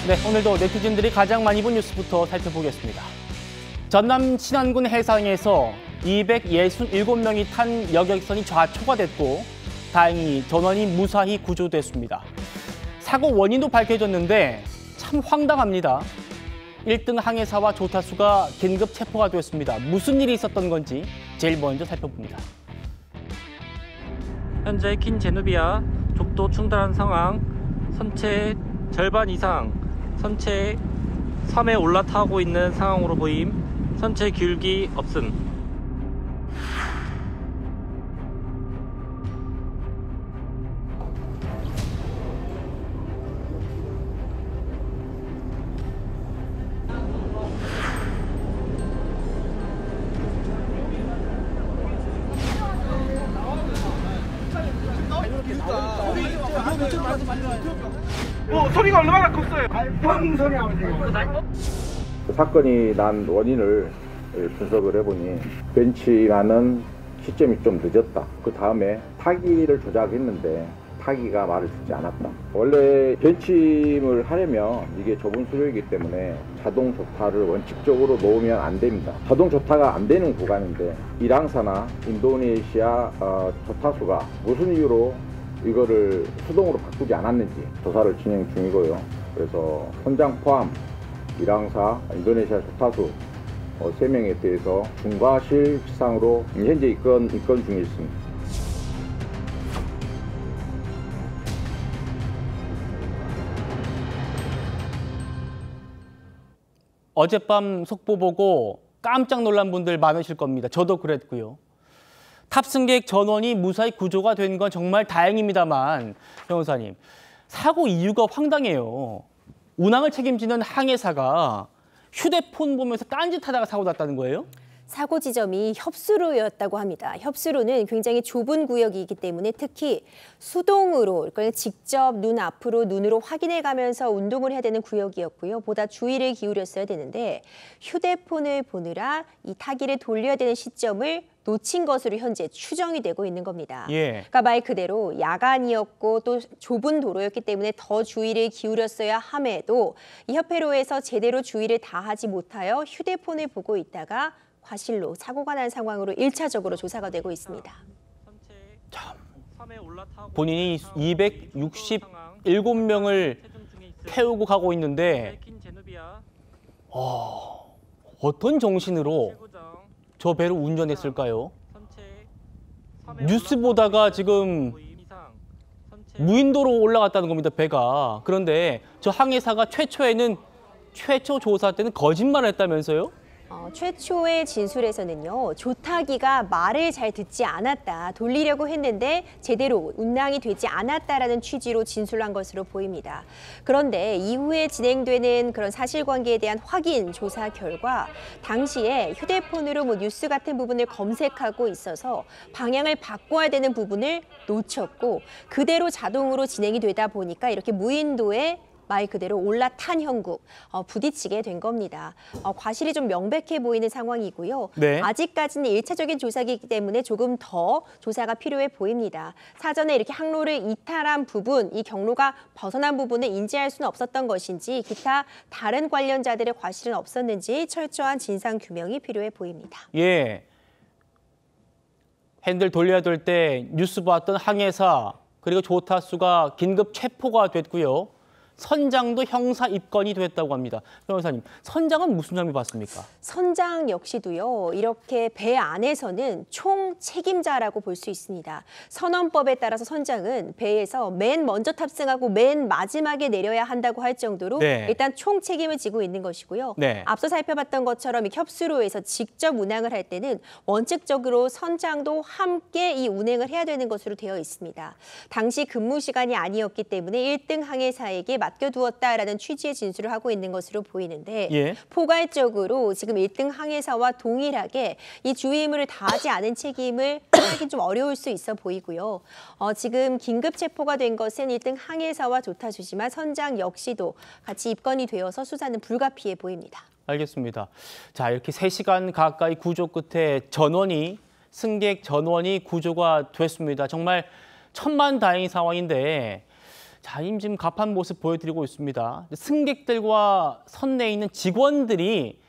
네, 오늘도 네티즌들이 가장 많이 본 뉴스부터 살펴보겠습니다. 전남 신안군 해상에서 267명이 탄 여객선이 좌초가 됐고 다행히 전원이 무사히 구조됐습니다. 사고 원인도 밝혀졌는데 참 황당합니다. 1등 항해사와 조타수가 긴급 체포가 됐습니다. 무슨 일이 있었던 건지 제일 먼저 살펴봅니다. 현재 긴 제누비아 족도 충돌한 상황, 선체 절반 이상 선체 섬에 올라타고 있는 상황으로 보임. 선체 기울기 없음. 소리가 얼마나 컸어요? 뻥 소리 나오세요. 사건이 난 원인을 분석을 해보니 벤치라는 시점이 좀 늦었다. 그 다음에 타기를 조작했는데 타기가 말을 듣지 않았다. 원래 벤침을 하려면 이게 좁은 수로이기 때문에 자동 조타를 원칙적으로 놓으면 안 됩니다. 자동 조타가 안 되는 구간인데 일항사나 인도네시아 조타수가 무슨 이유로 이거를 수동으로 바꾸지 않았는지 조사를 진행 중이고요. 그래서 선장 포함 일항사, 인도네시아 조타수 3명에 대해서 중과실치상으로 현재 입건 중에 있습니다. 어젯밤 속보 보고 깜짝 놀란 분들 많으실 겁니다. 저도 그랬고요. 탑승객 전원이 무사히 구조가 된 건 정말 다행입니다만 변호사님, 사고 이유가 황당해요. 운항을 책임지는 항해사가 휴대폰 보면서 딴짓하다가 사고 났다는 거예요? 사고 지점이 협수로였다고 합니다. 협수로는 굉장히 좁은 구역이기 때문에 특히 수동으로, 그러니까 직접 눈으로 확인해 가면서 운동을 해야 되는 구역이었고요. 보다 주의를 기울였어야 되는데 휴대폰을 보느라 이 타기를 돌려야 되는 시점을 놓친 것으로 현재 추정이 되고 있는 겁니다. 예. 그러니까 말 그대로 야간이었고 또 좁은 도로였기 때문에 더 주의를 기울였어야 함에도 이 협회로에서 제대로 주의를 다하지 못하여 휴대폰을 보고 있다가 과실로 사고가 난 상황으로 1차적으로 조사가 되고 있습니다. 참, 본인이 267명을 태우고 가고 있는데 어떤 정신으로 저 배를 운전했을까요? 뉴스 보다가 지금 무인도로 올라갔다는 겁니다, 배가. 그런데 저 항해사가 최초 조사 때는 거짓말을 했다면서요? 최초의 진술에서는요, 조타기가 말을 잘 듣지 않았다, 돌리려고 했는데 제대로 운항이 되지 않았다라는 취지로 진술한 것으로 보입니다. 그런데 이후에 진행되는 그런 사실관계에 대한 확인 조사 결과 당시에 휴대폰으로 뉴스 같은 부분을 검색하고 있어서 방향을 바꿔야 되는 부분을 놓쳤고 그대로 자동으로 진행이 되다 보니까 이렇게 무인도에 말 그대로 올라탄 형국, 부딪히게 된 겁니다. 과실이 좀 명백해 보이는 상황이고요. 네. 아직까지는 1차적인 조사이기 때문에 조금 더 조사가 필요해 보입니다. 사전에 이렇게 항로를 이탈한 부분, 이 경로가 벗어난 부분을 인지할 수는 없었던 것인지 기타 다른 관련자들의 과실은 없었는지 철저한 진상 규명이 필요해 보입니다. 예. 핸들 돌려야 될 때 뉴스 봤던 항해사 그리고 조타수가 긴급 체포가 됐고요. 선장도 형사 입건이 됐다고 합니다. 변호사님, 선장은 무슨 혐의 받습니까? 선장 역시도요, 이렇게 배 안에서는 총 책임자라고 볼 수 있습니다. 선원법에 따라서 선장은 배에서 맨 먼저 탑승하고 맨 마지막에 내려야 한다고 할 정도로 네. 일단 총 책임을 지고 있는 것이고요. 네. 앞서 살펴봤던 것처럼 협수로에서 직접 운항을 할 때는 원칙적으로 선장도 함께 이 운행을 해야 되는 것으로 되어 있습니다. 당시 근무 시간이 아니었기 때문에 1등 항해사에게 맡겨두었다라는 취지의 진술을 하고 있는 것으로 보이는데 예. 포괄적으로 지금 1등 항해사와 동일하게 이 주의의무를 다하지 않은 책임을 하기 좀 어려울 수 있어 보이고요. 지금 긴급 체포가 된 것은 1등 항해사와 조타수지만 선장 역시도 같이 입건이 되어서 수사는 불가피해 보입니다. 알겠습니다. 자, 이렇게 3시간 가까이 구조 끝에 승객 전원이 구조가 됐습니다. 정말 천만다행인 상황인데 자임금 갑한 모습 보여드리고 있습니다. 승객들과 선내에 있는 직원들이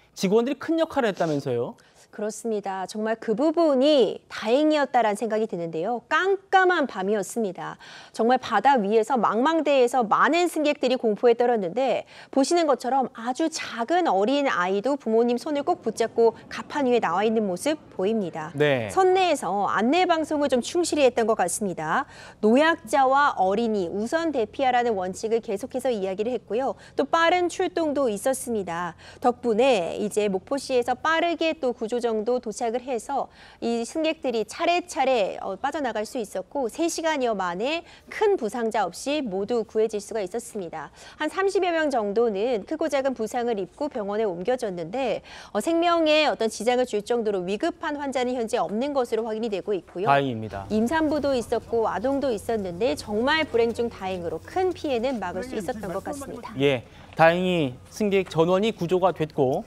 큰 역할을 했다면서요? 그렇습니다. 정말 그 부분이 다행이었다라는 생각이 드는데요. 깜깜한 밤이었습니다. 정말 바다 위에서 망망대해에서 많은 승객들이 공포에 떨었는데 보시는 것처럼 아주 작은 어린 아이도 부모님 손을 꼭 붙잡고 갑판 위에 나와 있는 모습 보입니다. 네. 선내에서 안내 방송을 좀 충실히 했던 것 같습니다. 노약자와 어린이 우선 대피하라는 원칙을 계속해서 이야기를 했고요. 또 빠른 출동도 있었습니다. 덕분에 이제 목포시에서 빠르게 또 구조 정도 도착을 해서 이 승객들이 차례차례 빠져나갈 수 있었고 3시간여 만에 큰 부상자 없이 모두 구해질 수가 있었습니다. 한 30여 명 정도는 크고 작은 부상을 입고 병원에 옮겨졌는데 생명에 어떤 지장을 줄 정도로 위급한 환자는 현재 없는 것으로 확인이 되고 있고요. 다행입니다. 임산부도 있었고 아동도 있었는데 정말 불행 중 다행으로 큰 피해는 막을 수 있었던 것 같습니다. 예, 다행히 승객 전원이 구조가 됐고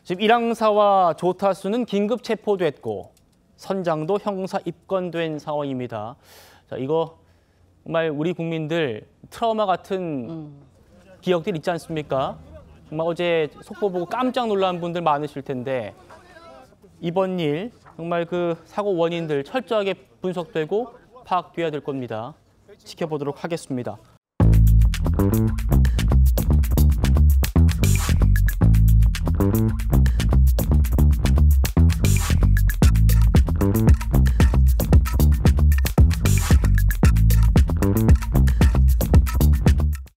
지금 일항사와 조타수는 긴급 체포됐고 선장도 형사 입건된 상황입니다. 자, 이거 정말 우리 국민들 트라우마 같은 기억들 있지 않습니까? 정말 어제 속보 보고 깜짝 놀란 분들 많으실 텐데 이번 일 정말 그 사고 원인들 철저하게 분석되고 파악돼야 될 겁니다. 지켜보도록 하겠습니다.